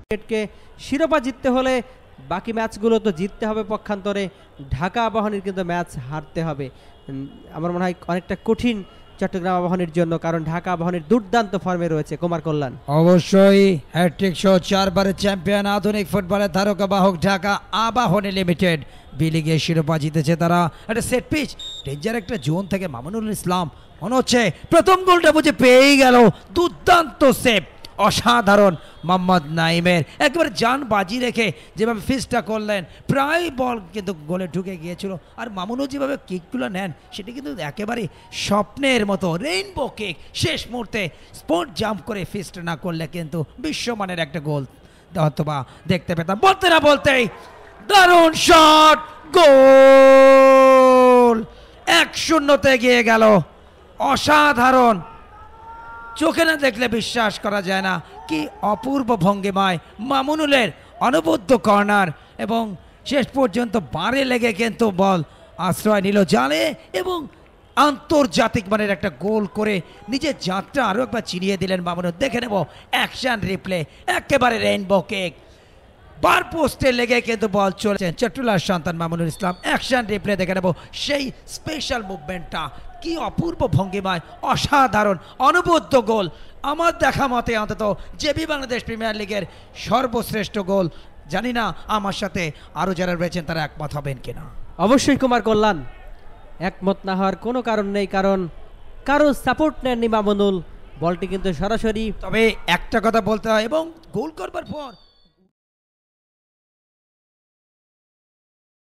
ক্রিকেটকে শিরোপা জিততে হলে বাকি ম্যাচগুলো তো জিততে হবে, পক্ষান্তরে ঢাকা আবাহনীর কিন্তু ম্যাচ হারতে হবে। আমার মনে হয় অনেকটা কঠিন চট্টগ্রাম আবাহনীর জন্য, কারণ ঢাকা আবাহনীর দুর্দান্ত ফর্মে রয়েছে। কুমার কল্যাণ অবশ্যই হ্যাট্রিক সহ 4 বারের চ্যাম্পিয়ন আধুনিক ফুটবলের ধারকা বাহক ঢাকা আবাহনী লিমিটেড বি লিগের শিরোপা জিতেছে তারা। একটা সেট পিচ ডেঞ্জার একটা জোন থেকে মামুনুল ইসলাম মনে হচ্ছে প্রথম গোলটা বুঝে পেয়েই গেল। দুর্দান্ত সেভ, অসাধারণ মোহাম্মদ নাইমের একেবারে জান বাজি রেখে যেভাবে ফিস্টটা করলেন, প্রায় বল কিন্তু গোলে ঢুকে গিয়েছিল। আর মামুনুল যেভাবে কিকগুলো নেন সেটা কিন্তু একেবারে স্বপ্নের মতো রেইনবো কিক, শেষ মুহূর্তে স্পট জাম্প করে ফিস্ট না করলে কিন্তু বিশ্বমানের একটা গোল অথবা দেখতে পেতাম। বলতে না বলতেই দারুণ শট, গোল! 1-0 এগিয়ে গেল। অসাধারণ, চোখে না দেখলে বিশ্বাস করা যায় না। কি অপূর্ব ভঙ্গিমায় মামুনুলের অনবদ্য কর্নার, এবং শেষ পর্যন্ত বারে লেগে কিন্তু বল আশ্রয় নিল জালে এবং আন্তর্জাতিক মানের একটা গোল করে নিজের যাত্রা আরও একবার চিনিয়ে দিলেন মামুনুল। দেখে নেব অ্যাকশন রিপ্লে, একেবারে রেইনবো কিক, বার পোস্টে লেগে কিন্তু বল চলেছেন চট্টলার সন্তান মামুনুল ইসলাম। অ্যাকশন রিপ্লে দেখে নেব সেই স্পেশাল মুভমেন্টটা, কি অপূর্ব ভঙ্গিমায়, অসাধারণ অনবদ্য গোল। আমার দেখা মতে অন্তত জেবি বাংলাদেশ প্রিমিয়ার লিগের সর্বশ্রেষ্ঠ গোল। জানি না আমার সাথে আরও যারা রয়েছেন তারা একমত হবেন কিনা। অবশ্যই কুমার কল্যাণ, একমত না হওয়ার কোনো কারণ নেই, কারণ কারো সাপোর্ট নেননি মামুনুল। বলটি কিন্তু সরাসরি, তবে একটা কথা বলতে হয়, এবং গোল করবার পর